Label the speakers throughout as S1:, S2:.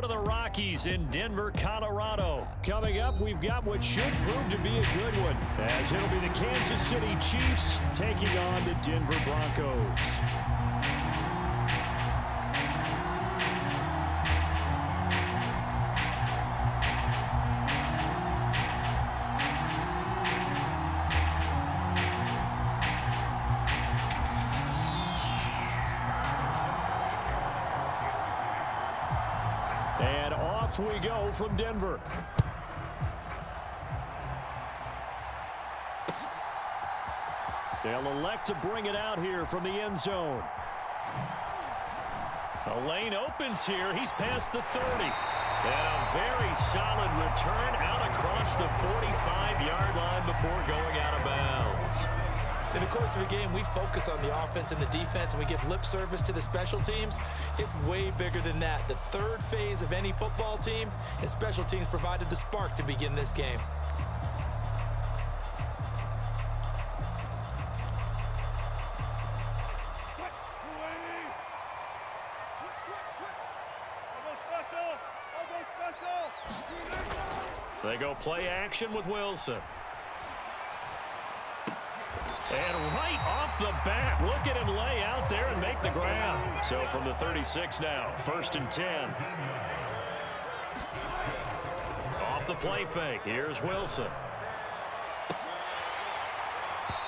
S1: To the Rockies in Denver, Colorado. Coming up, we've got what should prove to be a good one, as it'll be the Kansas City Chiefs taking on the Denver Broncos. And off we go from Denver. They'll elect to bring it out here from the end zone. The lane opens here. He's past the 30. And a very solid return out across the 45-yard line before going out of bounds.
S2: In the course of a game, we focus on the offense and the defense, and we give lip service to the special teams. It's way bigger than that. The third phase of any football team, and special teams provided the spark to begin this game.
S1: They go play action with Wilson. And right off the bat, look at him lay out there and make the grab. So from the 36 now, 1st and 10. Off the play fake, here's Wilson.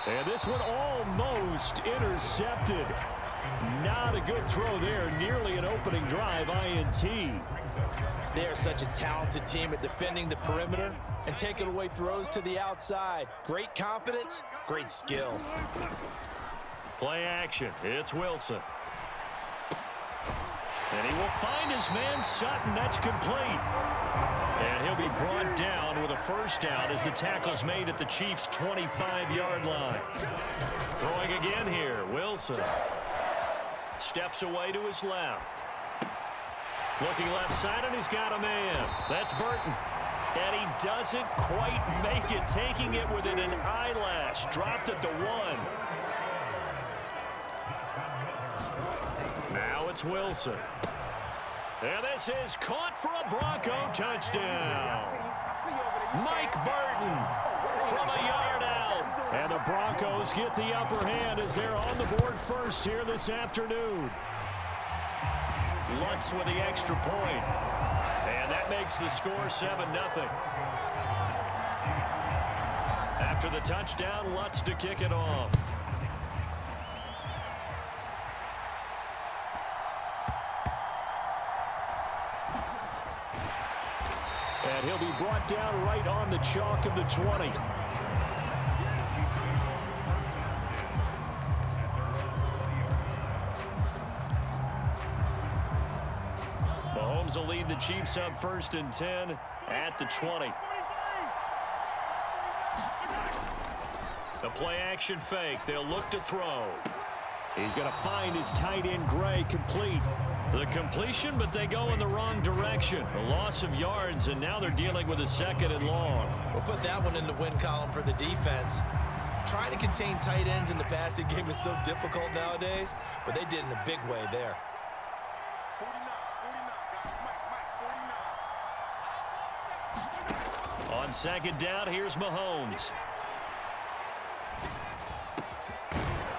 S1: And this one almost intercepted. Not a good throw there, nearly an opening drive, INT.
S2: They are such a talented team at defending the perimeter and taking away throws to the outside. Great confidence, great skill.
S1: Play action. It's Wilson. And he will find his man Sutton. That's complete. And he'll be brought down with a first down as the tackle's made at the Chiefs' 25-yard line. Throwing again here, Wilson. Steps away to his left. Looking left side, and he's got a man. That's Burton. And he doesn't quite make it, taking it within an eyelash. Dropped at the 1. Now it's Wilson. And this is caught for a Bronco touchdown. Mike Burton from a yard out. And the Broncos get the upper hand as they're on the board first here this afternoon. Lutz with the extra point. And that makes the score 7-0. After the touchdown, Lutz to kick it off. And he'll be brought down right on the chalk of the 20. Mahomes will lead the Chiefs up 1st and 10 at the 20. The play action fake. They'll look to throw. He's going to find his tight end Gray complete. The completion, but they go in the wrong direction. A loss of yards, and now they're dealing with a 2nd and long.
S2: We'll put that one in the win column for the defense. Trying to contain tight ends in the passing game is so difficult nowadays, but they did in a big way there.
S1: On 2nd down, here's Mahomes.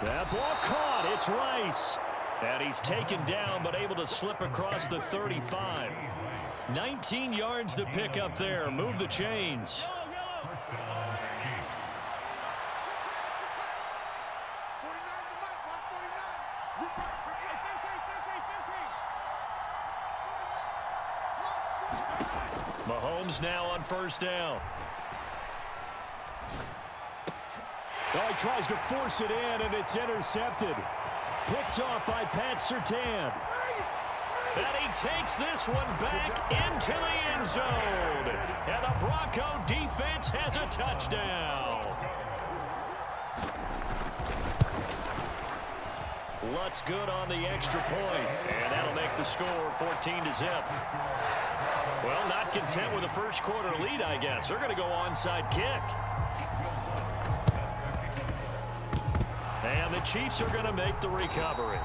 S1: That ball caught. It's Rice. And he's taken down, but able to slip across the 35. 19 yards to pick up there. Move the chains. Mahomes now on 1st down. Well, he tries to force it in, and it's intercepted. Picked off by Pat Surtain. And he takes this one back into the end zone. And the Bronco defense has a touchdown. Lutz good on the extra point. And that'll make the score 14-0. Well, not content with a first quarter lead, I guess. They're going to go onside kick. And the Chiefs are going to make the recovery.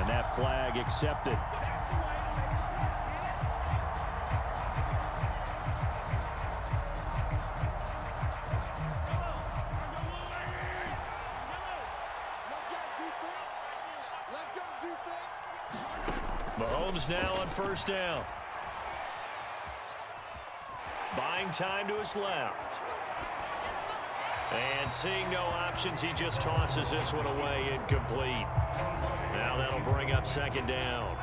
S1: And that flag accepted. Mahomes now on first down. Buying time to his left. And seeing no options, he just tosses this one away, incomplete. Now that'll bring up second down.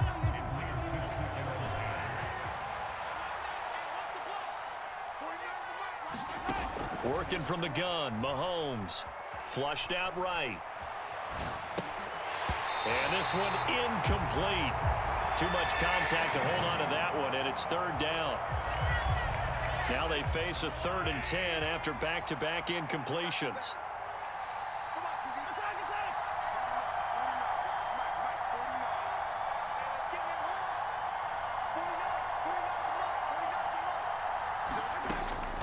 S1: Working from the gun, Mahomes. Flushed out right. And this one incomplete. Too much contact to hold on to that one, and it's third down. Now they face a 3rd and 10 after back-to-back incompletions.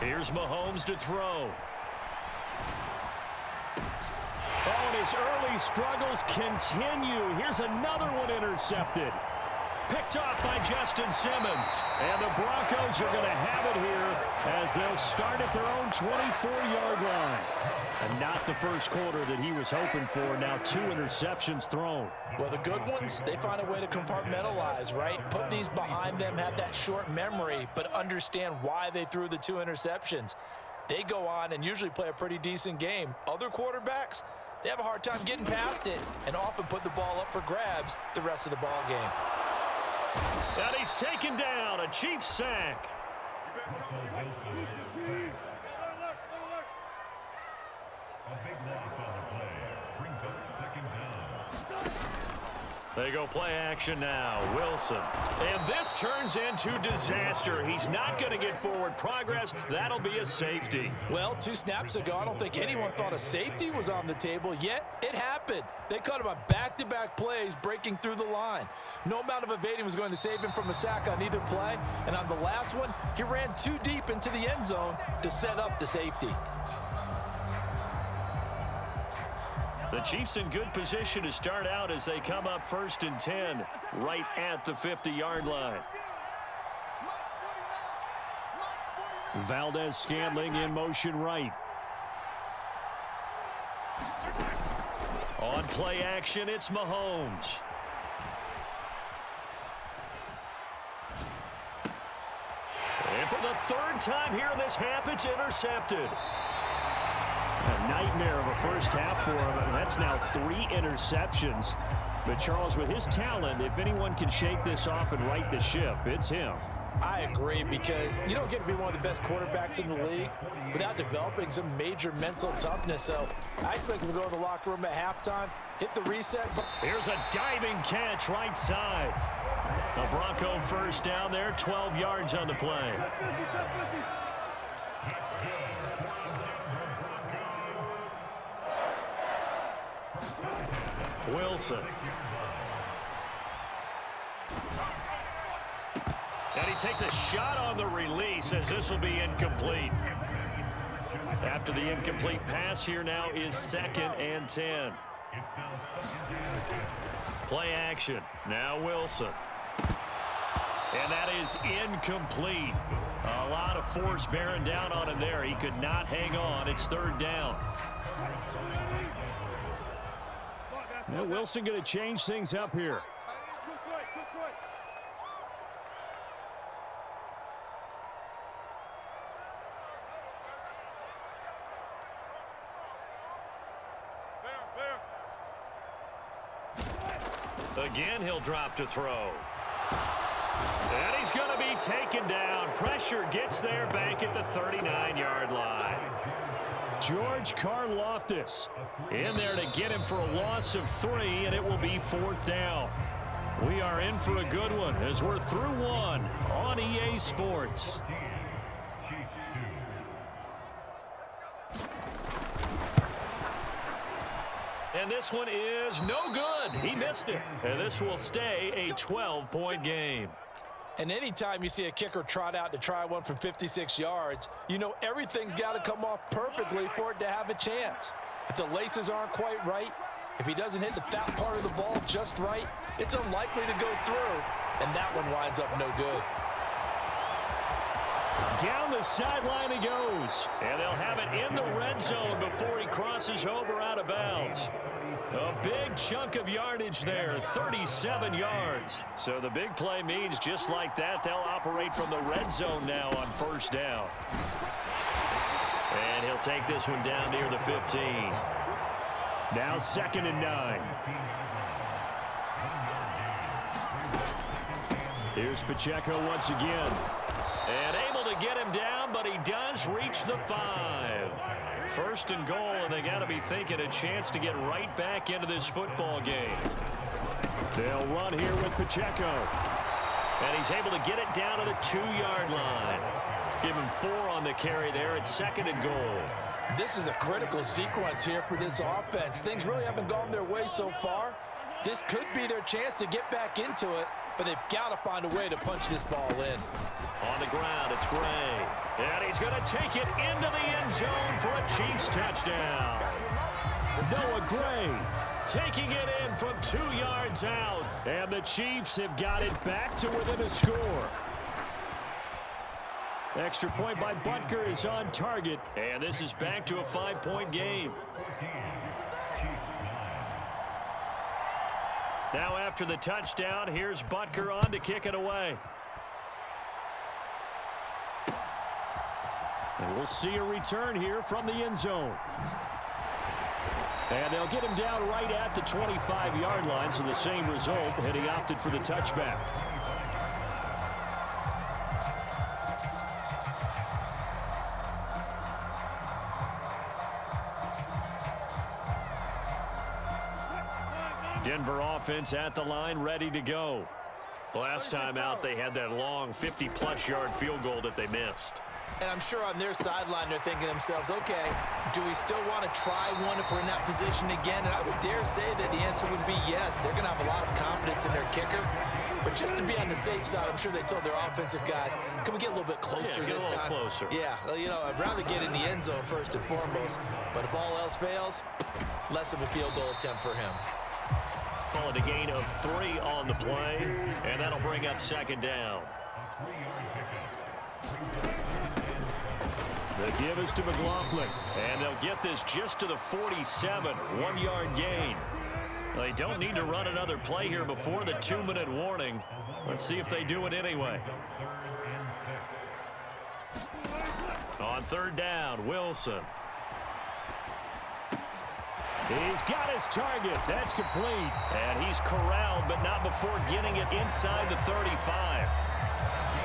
S1: Here's Mahomes to throw. Oh, and his early struggles continue. Here's another one intercepted. Picked off by Justin Simmons. And the Broncos are going to have it here as they'll start at their own 24-yard line. And not the first quarter that he was hoping for. Now 2 interceptions thrown.
S2: Well, the good ones, they find a way to compartmentalize, right? Put these behind them, have that short memory, but understand why they threw the 2 interceptions. They go on and usually play a pretty decent game. Other quarterbacks, they have a hard time getting past it and often put the ball up for grabs the rest of the ball game.
S1: And he's taken down, a Chiefs sack. They go play action now. Wilson. And this turns into disaster. He's not going to get forward progress. That'll be a safety.
S2: Well, 2 snaps ago, I don't think anyone thought a safety was on the table, yet it happened. They caught him on back-to-back plays breaking through the line. No amount of evading was going to save him from a sack on either play. And on the last one, he ran too deep into the end zone to set up the safety.
S1: The Chiefs in good position to start out as they come up 1st and 10 right at the 50-yard line. Valdez-Scantling in motion right. On play action, it's Mahomes. And for the 3rd time here in this half, it's intercepted. A nightmare of a first half for him, and that's now 3 interceptions. But Charles, with his talent, if anyone can shake this off and right the ship, it's him.
S2: I agree, because you don't get to be one of the best quarterbacks in the league without developing some major mental toughness. So I expect him to go to the locker room at halftime, hit the reset.
S1: Here's a diving catch right side. A Bronco first down there, 12 yards on the play. Wilson. And he takes a shot on the release as this will be incomplete. After the incomplete pass, here now is 2nd and 10. Play action. Now Wilson. And that is incomplete. A lot of force bearing down on him there. He could not hang on. It's 3rd down. Now Wilson going to change things up here. Again, he'll drop to throw. And he's going to be taken down. Pressure gets there back at the 39-yard line. George Karlaftis in there to get him for a loss of 3, and it will be 4th down. We are in for a good one as we're through 1 on EA Sports. And this one is no good. He missed it. And this will stay a 12-point game.
S2: And anytime you see a kicker trot out to try one from 56 yards, you know everything's got to come off perfectly for it to have a chance. If the laces aren't quite right, If he doesn't hit the fat part of the ball just right, it's unlikely to go through, and that one winds up no good.
S1: Down the sideline he goes, and they'll have it in the red zone before he crosses over out of bounds. A big chunk of yardage there, 37 yards. So the big play means just like that, they'll operate from the red zone now on first down. And he'll take this one down near the 15. Now 2nd and 9. Here's Pacheco once again. And able to get him down, but he does reach the 5. 1st and goal, and they got to be thinking a chance to get right back into this football game. They'll run here with Pacheco. And he's able to get it down to the 2-yard line. Give him 4 on the carry there at 2nd and goal.
S2: This is a critical sequence here for this offense. Things really haven't gone their way so far. This could be their chance to get back into it, but they've got to find a way to punch this ball in.
S1: On the ground, it's Gray. And he's going to take it into the end zone for a Chiefs touchdown. Noah Gray taking it in from 2 yards out. And the Chiefs have got it back to within a score. Extra point by Butker is on target. And this is back to a 5-point game. Now after the touchdown, here's Butker on to kick it away. And we'll see a return here from the end zone. And they'll get him down right at the 25-yard line, so the same result, and he opted for the touchback. Denver offense at the line, ready to go. Last time out, they had that long 50-plus yard field goal that they missed.
S2: And I'm sure on their sideline they're thinking to themselves, okay, do we still want to try one if we're in that position again? And I would dare say that the answer would be yes. They're going to have a lot of confidence in their kicker. But just to be on the safe side, I'm sure they told their offensive guys, can we get a little bit closer this time?
S1: Closer.
S2: Yeah, well, you know, I'd rather get in the end zone first and foremost. But if all else fails, less of a field goal attempt for him.
S1: Call it a gain of 3 on the play, and that'll bring up 2nd down. The give is to McLaughlin, and they'll get this just to the 47, 1-yard gain. They don't need to run another play here before the 2-minute warning. Let's see if they do it anyway. On 3rd down, Wilson. He's got his target. That's complete. And he's corralled, but not before getting it inside the 35.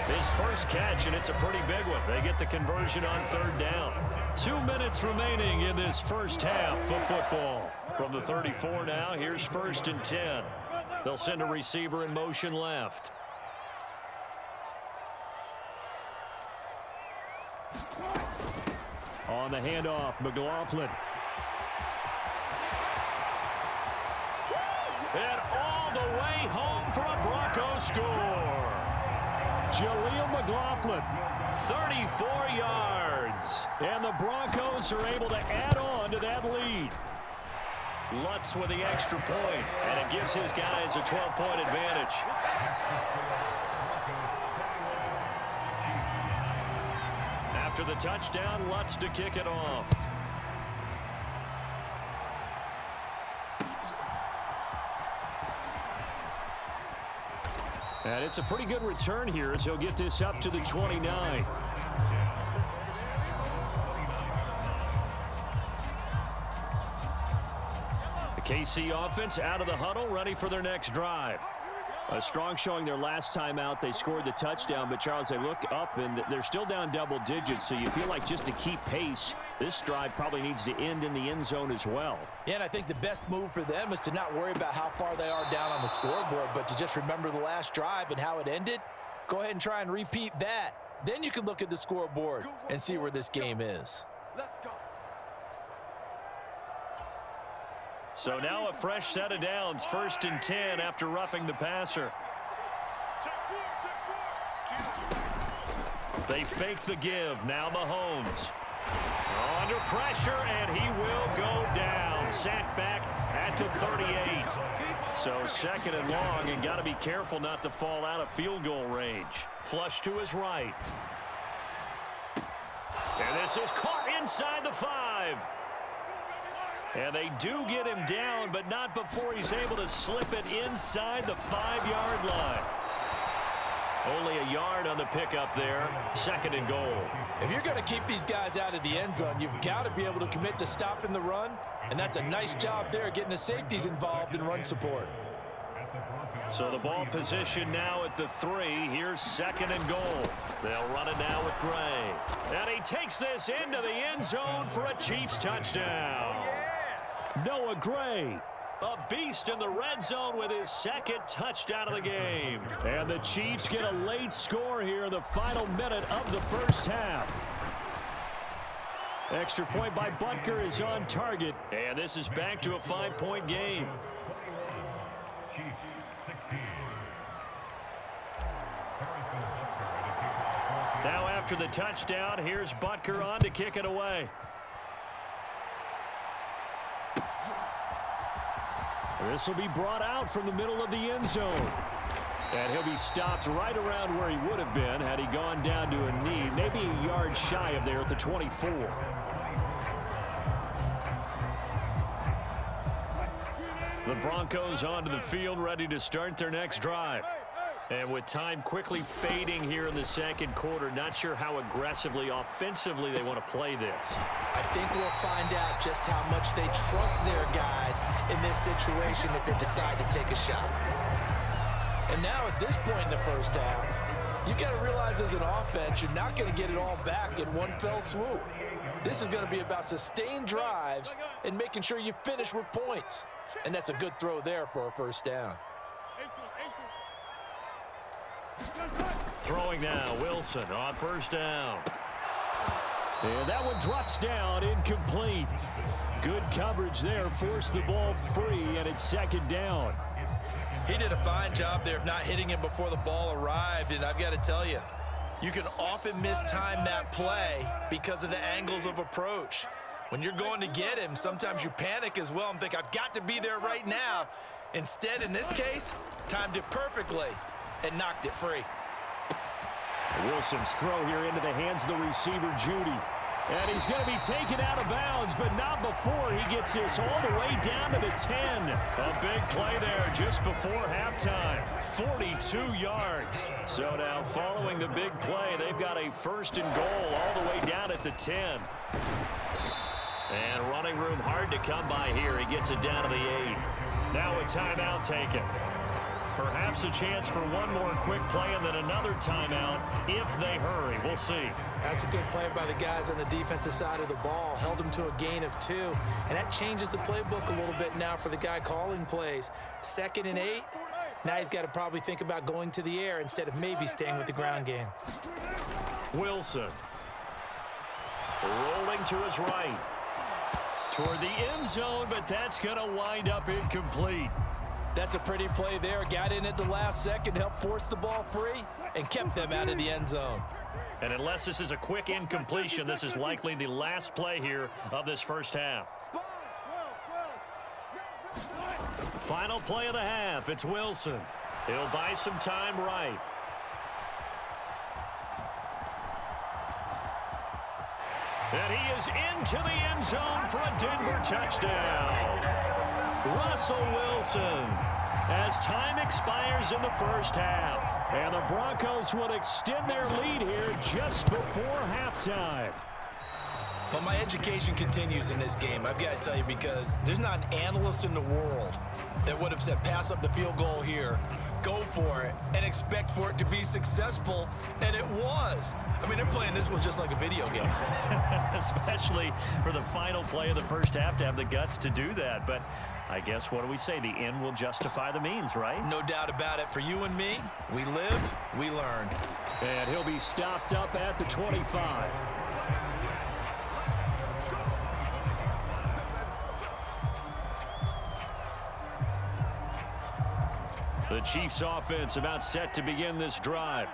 S1: His first catch, and it's a pretty big one. They get the conversion on 3rd down. 2 minutes remaining in this first half of football. From the 34 now, here's 1st and 10. They'll send a receiver in motion left. On the handoff, McLaughlin. And all the way home for a Broncos score. Jaleel McLaughlin, 34 yards. And the Broncos are able to add on to that lead. Lutz with the extra point, and it gives his guys a 12-point advantage. After the touchdown, Lutz to kick it off. And it's a pretty good return here as he'll get this up to the 29. The KC offense out of the huddle, ready for their next drive. A strong showing their last time out. They scored the touchdown, but Charles, they look up and they're still down double digits, so you feel like just to keep pace, this drive probably needs to end in the end zone as well.
S2: Yeah, and I think the best move for them is to not worry about how far they are down on the scoreboard, but to just remember the last drive and how it ended. Go ahead and try and repeat that. Then you can look at the scoreboard and see where this game is.
S3: Let's go.
S1: So now a fresh set of downs, 1st and 10 after roughing the passer. They fake the give. Now Mahomes. Under pressure, and he will go down. Sacked back at the 38. So 2nd and long, and got to be careful not to fall out of field goal range. Flush to his right. And this is caught inside the 5. And they do get him down, but not before he's able to slip it inside the 5-yard line. Only a yard on the pickup there. 2nd and goal.
S2: If you're going to keep these guys out of the end zone, you've got to be able to commit to stopping the run, and that's a nice job there getting the safeties involved in run support.
S1: So the ball position now at the 3. Here's 2nd and goal. They'll run it now with Gray. And he takes this into the end zone for a Chiefs touchdown. Noah Gray, a beast in the red zone with his 2nd touchdown of the game. And the Chiefs get a late score here in the final minute of the first half. Extra point by Butker is on target. And this is back to a 5-point game. Now after the touchdown, here's Butker on to kick it away. This will be brought out from the middle of the end zone. And he'll be stopped right around where he would have been had he gone down to a knee, maybe a yard shy of there at the 24. The Broncos onto the field, ready to start their next drive. And with time quickly fading here in the 2nd quarter, not sure how aggressively, offensively they want to play this.
S2: I think we'll find out just how much they trust their guys in this situation if they decide to take a shot. And now at this point in the first half, you've got to realize as an offense, you're not going to get it all back in one fell swoop. This is going to be about sustained drives and making sure you finish with points. And that's a good throw there for a first down.
S1: Throwing now, Wilson on first down. And that one drops down, incomplete. Good coverage there, forced the ball free, and it's 2nd down.
S2: He did a fine job there of not hitting him before the ball arrived, and I've got to tell you, you can often mistime that play because of the angles of approach. When you're going to get him, sometimes you panic as well and think, I've got to be there right now. Instead, in this case, timed it perfectly and knocked it free.
S1: Wilson's throw here into the hands of the receiver, Judy. And he's going to be taken out of bounds, but not before he gets this all the way down to the 10. A big play there just before halftime. 42 yards. So now following the big play, they've got a 1st and goal all the way down at the 10. And running room hard to come by here. He gets it down to the 8. Now a timeout taken. Perhaps a chance for one more quick play and then another timeout if they hurry. We'll see.
S2: That's a good play by the guys on the defensive side of the ball. Held them to a gain of 2. And that changes the playbook a little bit now for the guy calling plays. 2nd and 8. Now he's got to probably think about going to the air instead of maybe staying with the ground game.
S1: Wilson. Rolling to his right. Toward the end zone, but that's going to wind up incomplete.
S2: That's a pretty play there. Got in at the last second, helped force the ball free, and kept them out of the end zone.
S1: And unless this is a quick incompletion, this is likely the last play here of this first half. Final play of the half. It's Wilson. He'll buy some time right. And he is into the end zone for a Denver touchdown. Russell Wilson, as time expires in the first half. And the Broncos will extend their lead here just before halftime.
S2: Well, my education continues in this game, I've got to tell you, because there's not an analyst in the world that would have said pass up the field goal here, go for it, and expect for it to be successful, and it was. I mean, they're playing this one just like a video game.
S1: Especially for the final play of the first half to have the guts to do that. But I guess, what do we say? The end will justify the means, right?
S2: No doubt about it. For you and me, we live, we learn.
S1: And he'll be stopped up at the 25. The Chiefs offense about set to begin this drive.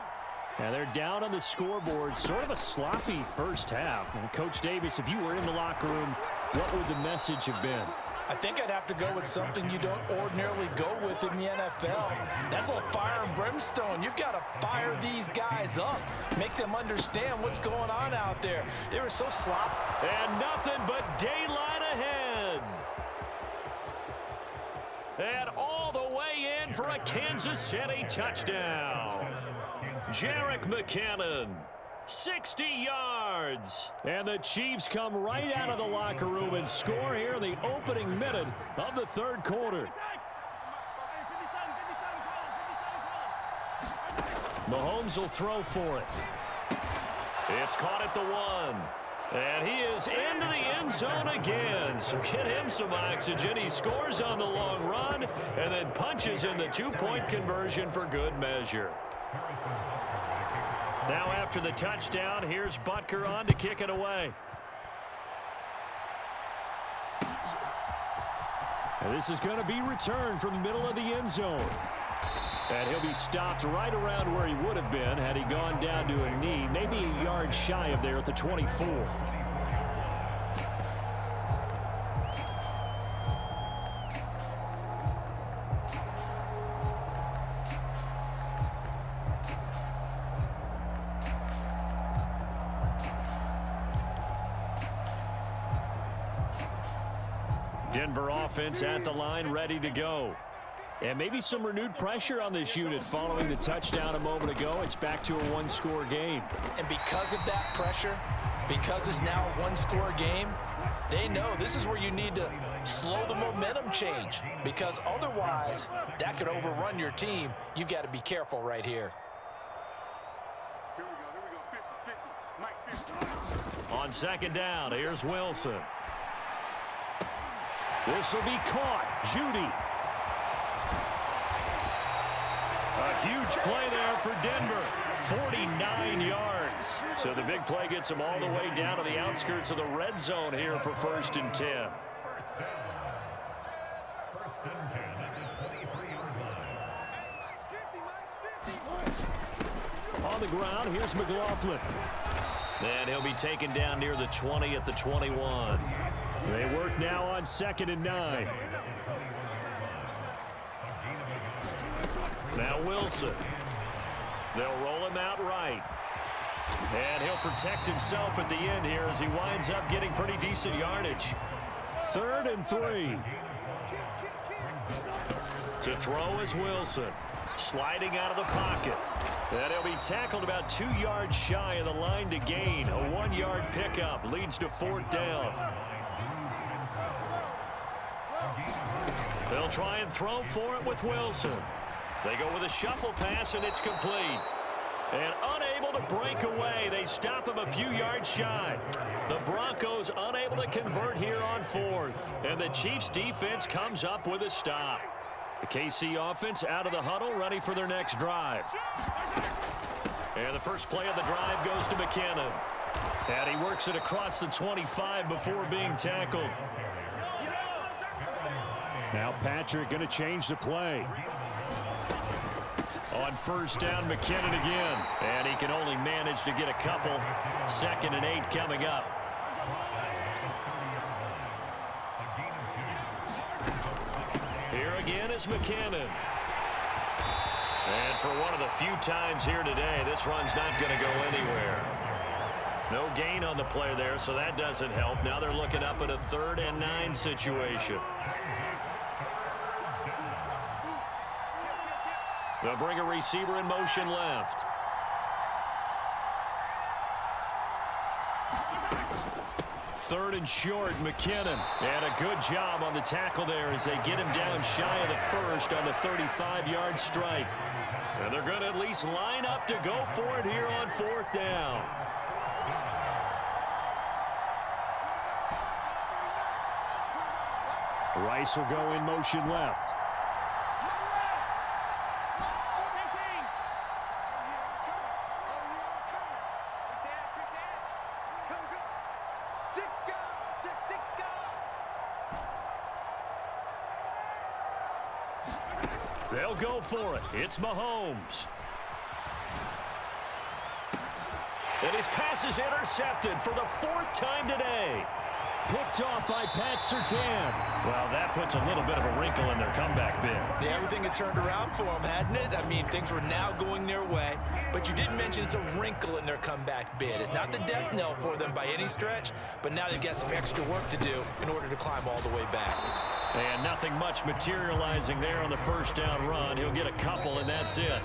S1: Now they're down on the scoreboard. Sort of a sloppy first half. And Coach Davis, if you were in the locker room, what would the message have been?
S2: I think I'd have to go with something you don't ordinarily go with in the NFL. That's a little fire and brimstone. You've got to fire these guys up. Make them understand what's going on out there. They were so sloppy.
S1: And nothing but daylight ahead. And all the way in for a Kansas City touchdown. Jerick McKinnon, 60 yards. And the Chiefs come right out of the locker room and score here in the opening minute of the third quarter. Mahomes will throw for it. It's caught at the 1. And he is into the end zone again. So get him some oxygen. He scores on the long run and then punches in the two-point conversion for good measure. Now after the touchdown, here's Butker on to kick it away. And this is going to be returned from the middle of the end zone. And he'll be stopped right around where he would have been had he gone down to a knee, maybe a yard shy of there at the 24. Denver offense at the line, ready to go. And maybe some renewed pressure on this unit following the touchdown a moment ago. It's back to a one-score game.
S2: And because of that pressure, because it's now a one-score game, they know this is where you need to slow the momentum change, because otherwise that could overrun your team. You've got to be careful right here.
S1: On second down, here's Wilson. This will be caught. Judy. A huge play there for Denver. 49 yards. So the big play gets them all the way down to the outskirts of the red zone here for 1st and 10. On the ground, here's McLaughlin. And he'll be taken down near the 20 at the 21. They work now on 2nd and 9. Now Wilson. They'll roll him out right. And he'll protect himself at the end here as he winds up getting pretty decent yardage. 3rd and 3. To throw is Wilson. Sliding out of the pocket. And he'll be tackled about 2 yards shy of the line to gain. A 1-yard pickup leads to 4th down. They'll try and throw for it with Wilson. They go with a shuffle pass, and it's complete. And unable to break away. They stop him a few yards shy. The Broncos unable to convert here on 4th. And the Chiefs defense comes up with a stop. The KC offense out of the huddle, ready for their next drive. And the first play of the drive goes to McKinnon. And he works it across the 25 before being tackled. Now Patrick going to change the play. On 1st down, McKinnon again. And he can only manage to get a couple. 2nd and 8 coming up. Here again is McKinnon. And for one of the few times here today, this run's not going to go anywhere. No gain on the play there, so that doesn't help. Now they're looking up at a 3rd and 9 situation. They'll bring a receiver in motion left. Third and short, McKinnon. And a good job on the tackle there as they get him down shy of the first on the 35-yard strike. And they're going to at least line up to go for it here on 4th down. Rice will go in motion left. They'll go for it. It's Mahomes. And his pass is intercepted for the 4th time today. Picked off by Pat Surtain. Well, that puts a little bit of a wrinkle in their comeback bid.
S2: Yeah, everything had turned around for them, hadn't it? I mean, things were now going their way. But you did mention it's a wrinkle in their comeback bid. It's not the death knell for them by any stretch, but now they've got some extra work to do in order to climb all the way back.
S1: And nothing much materializing there on the first down run. He'll get a couple, and that's it.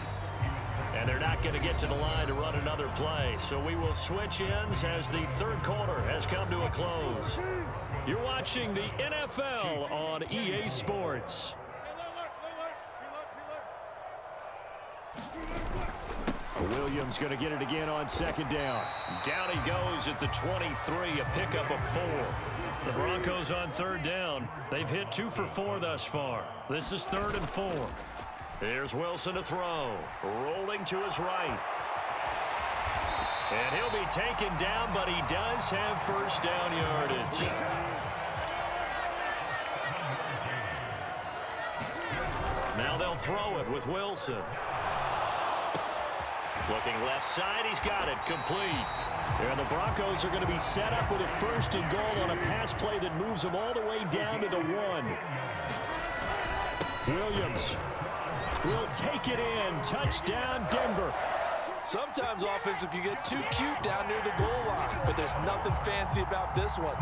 S1: And they're not going to get to the line to run another play. So we will switch ends as the third quarter has come to a close. You're watching the NFL on EA Sports. Williams going to get it again on second down. Down he goes at the 23, a pickup of 4. The Broncos on third down. They've hit 2 for 4 thus far. This is 3rd and 4. Here's Wilson to throw. Rolling to his right. And he'll be taken down, but he does have first down yardage. Now they'll throw it with Wilson. Looking left side, he's got it, complete. And the Broncos are going to be set up with a 1st and goal on a pass play that moves them all the way down to the 1. Williams will take it in. Touchdown, Denver.
S3: Sometimes offenses can get too cute down near the goal line, but there's nothing fancy about this one.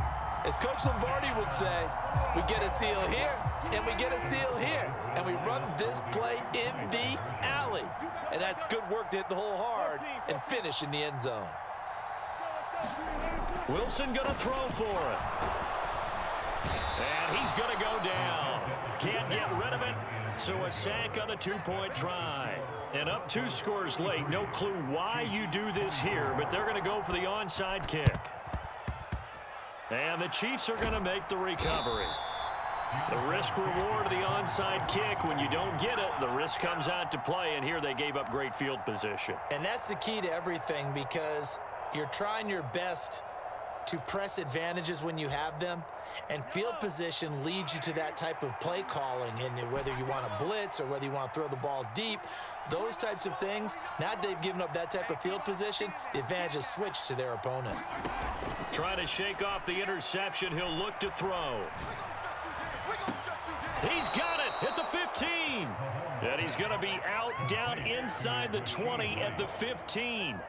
S3: As Coach Lombardi would say, we get a seal here, and we get a seal here, and we run this play in the alley. And that's good work to hit the hole hard and finish in the end zone.
S1: Wilson going to throw for it. And he's going to go down. Can't get rid of it. So a sack on the 2-point try. And up 2 scores late. No clue why you do this here, but they're going to go for the onside kick. And the Chiefs are going to make the recovery. The risk-reward of the onside kick. When you don't get it, the risk comes out to play, and here they gave up great field position.
S2: And that's the key to everything, because you're trying your best to press advantages when you have them, and field position leads you to that type of play calling. And whether you want to blitz or whether you want to throw the ball deep, those types of things, now that they've given up that type of field position, the advantage is switched to their opponent.
S1: Trying to shake off the interception, he'll look to throw. He's got it at the 15. And he's going to be out down inside the 20 at the 15.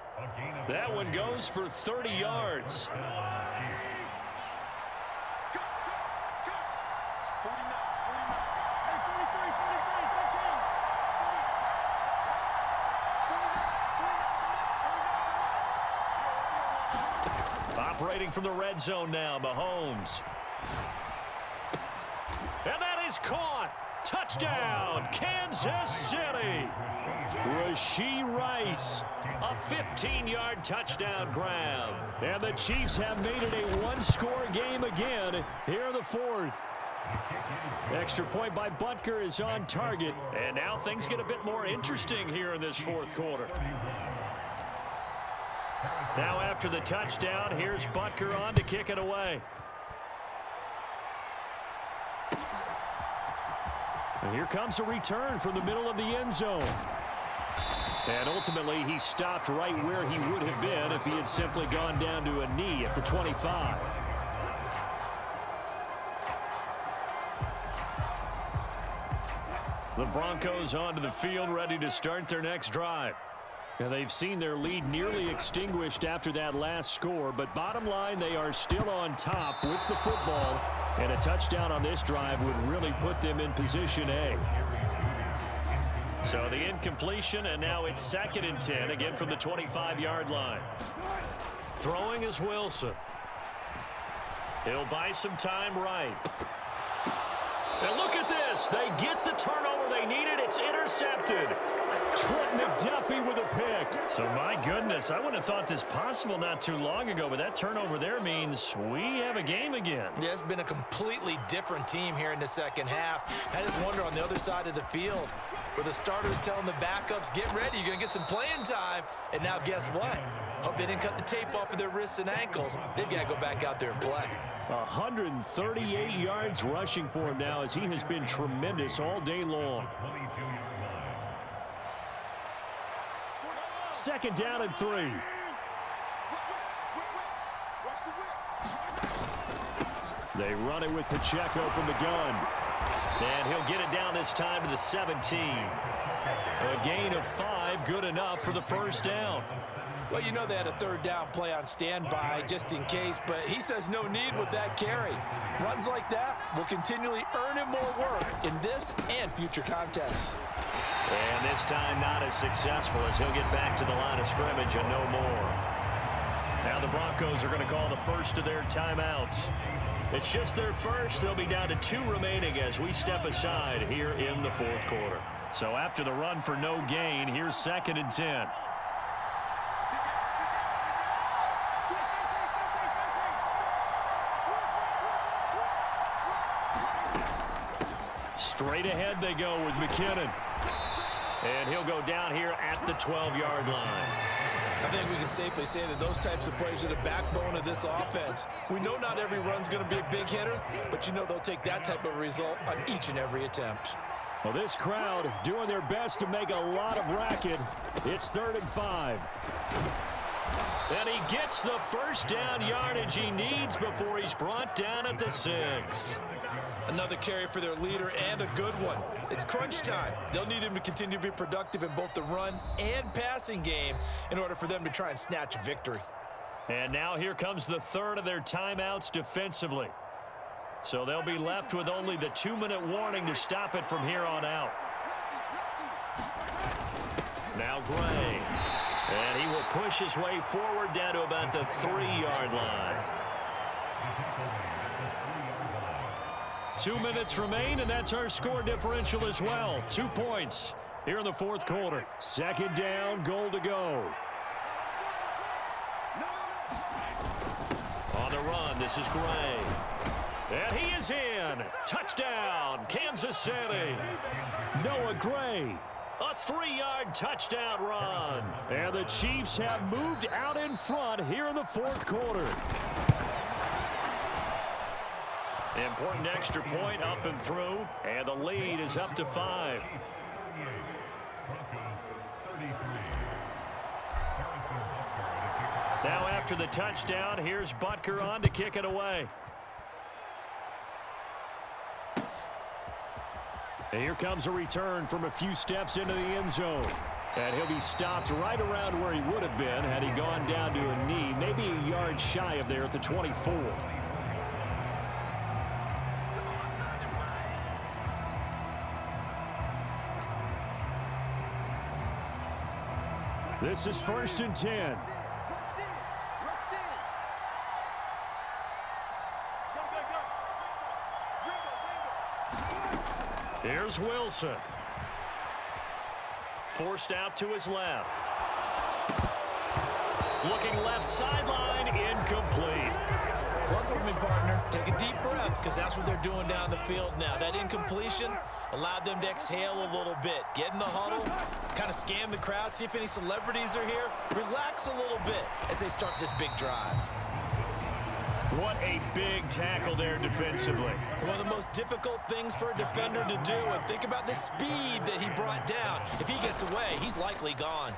S1: That one goes for 30 yards. Operating from the red zone now, Mahomes. And that is caught. Touchdown, Kansas City. Rashee Rice, a 15-yard touchdown grab. And the Chiefs have made it a 1-score game again here in the 4th. Extra point by Butker is on target. And now things get a bit more interesting here in this 4th quarter. Now after the touchdown, here's Butker on to kick it away. And here comes a return from the middle of the end zone. And ultimately, he stopped right where he would have been if he had simply gone down to a knee at the 25. The Broncos onto the field, ready to start their next drive. And they've seen their lead nearly extinguished after that last score, but bottom line, they are still on top with the football, and a touchdown on this drive would really put them in position A. So the incompletion, and now it's 2nd and 10, again from the 25-yard line. Throwing is Wilson. He'll buy some time right. And look at this. They get the turnover they needed. It's intercepted. Trent McDuffie with a pick. So, my goodness, I wouldn't have thought this possible not too long ago, but that turnover there means we have a game again.
S2: Yeah, it's been a completely different team here in the second half. I just wonder on the other side of the field, where the starters telling the backups, get ready, you're going to get some playing time. And now guess what? Hope they didn't cut the tape off of their wrists and ankles. They've got to go back out there and play.
S1: 138 yards rushing for him now, as he has been tremendous all day long. 2nd down and 3. They run it with Pacheco from the gun. And he'll get it down this time to the 17. A gain of 5, good enough for the first down.
S2: Well, you know they had a third down play on standby just in case, but he says no need with that carry. Runs like that will continually earn him more work in this and future contests.
S1: And this time not as successful as he'll get back to the line of scrimmage and no more. Now the Broncos are going to call the first of their timeouts. It's just their first. They'll be down to 2 remaining as we step aside here in the fourth quarter. So after the run for no gain, here's 2nd and 10. Straight ahead they go with McKinnon. And he'll go down here at the 12-yard line.
S2: I think we can safely say that those types of plays are the backbone of this offense. We know not every run's going to be a big hitter, but you know they'll take that type of result on each and every attempt.
S1: Well, this crowd doing their best to make a lot of racket. It's 3rd and 5. And he gets the first down yardage he needs before he's brought down at the 6.
S2: Another carry for their leader and a good one. It's crunch time. They'll need him to continue to be productive in both the run and passing game in order for them to try and snatch a victory.
S1: And now here comes the 3rd of their timeouts defensively. So they'll be left with only the 2-minute warning to stop it from here on out. Now Gray. And he will push his way forward down to about the 3-yard line. 2 minutes remain, and that's our score differential as well. 2 points here in the fourth quarter. 2nd down, goal to go. On the run, this is Gray. And he is in. Touchdown, Kansas City. Noah Gray. A 3-yard touchdown run. And the Chiefs have moved out in front here in the fourth quarter. Important extra point up and through, and the lead is up to 5. Now after the touchdown, here's Butker on to kick it away. And here comes a return from a few steps into the end zone. And he'll be stopped right around where he would have been had he gone down to a knee, maybe a yard shy of there at the 24. This is 1st and 10. Here's Wilson. Forced out to his left. Looking left sideline, incomplete.
S2: Work with me, partner. Take a deep breath, because that's what they're doing down the field now. That incompletion allowed them to exhale a little bit. Get in the huddle, kind of scan the crowd, see if any celebrities are here. Relax a little bit as they start this big drive.
S1: What a big tackle there defensively.
S2: One of the most difficult things for a defender to do, and think about the speed that he brought down. If he gets away, he's likely gone.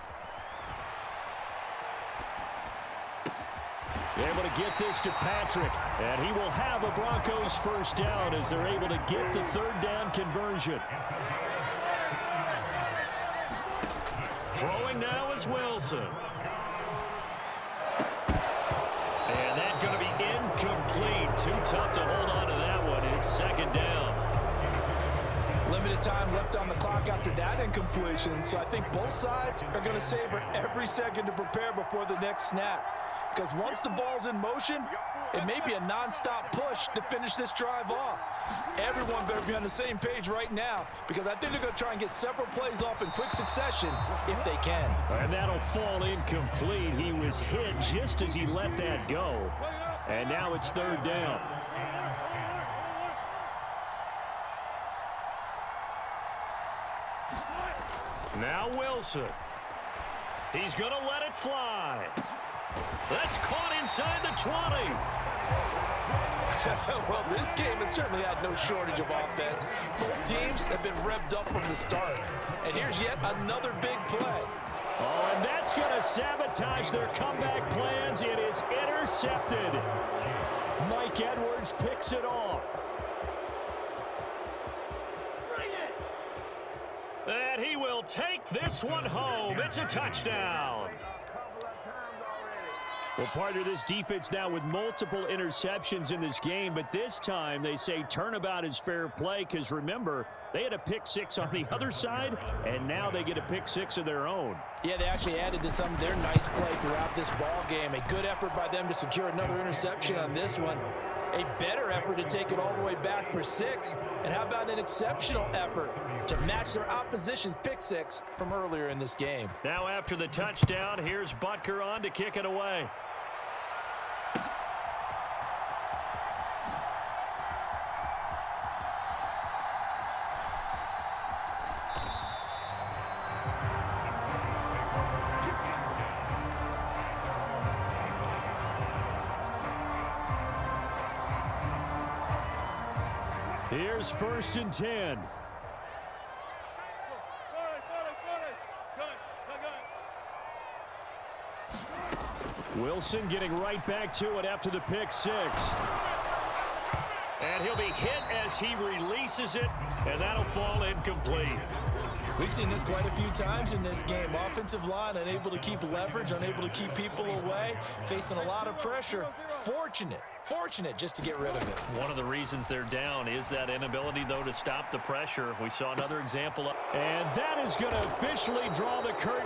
S1: Able to get this to Patrick, and he will have a Broncos first down as they're able to get the 3rd down conversion. Throwing now is Wilson. And that's going to be incomplete. Too tough to hold on to that one. It's 2nd down.
S2: Limited time left on the clock after that incompletion, so I think both sides are going to savor every second to prepare before the next snap. Because once the ball's in motion, it may be a non-stop push to finish this drive off. Everyone better be on the same page right now, because I think they're going to try and get several plays off in quick succession if they can.
S1: And that'll fall incomplete. He was hit just as he let that go. And now it's 3rd down. Now Wilson. He's going to let it fly. That's caught inside the 20.
S2: Well, this game has certainly had no shortage of offense. Both teams have been revved up from the start. And here's yet another big play.
S1: Oh, and that's going to sabotage their comeback plans. It is intercepted. Mike Edwards picks it off. And he will take this one home. It's a touchdown. Well, partner, this defense now with multiple interceptions in this game, but this time they say turnabout is fair play because, remember, they had a pick six on the other side, and now they get a pick six of their own.
S2: Yeah, they actually added to some of their nice play throughout this ball game. A good effort by them to secure another interception on this one. A better effort to take it all the way back for 6. And how about an exceptional effort to match their opposition's pick six from earlier in this game?
S1: Now after the touchdown, here's Butker on to kick it away. Here's 1st and 10. Wilson getting right back to it after the pick six. And he'll be hit as he releases it, and that'll fall incomplete.
S2: We've seen this quite a few times in this game. Offensive line unable to keep leverage, unable to keep people away, facing a lot of pressure. Fortunate just to get rid of it.
S1: One of the reasons they're down is that inability, though, to stop the pressure. We saw another example. And that is going to officially draw the curtain.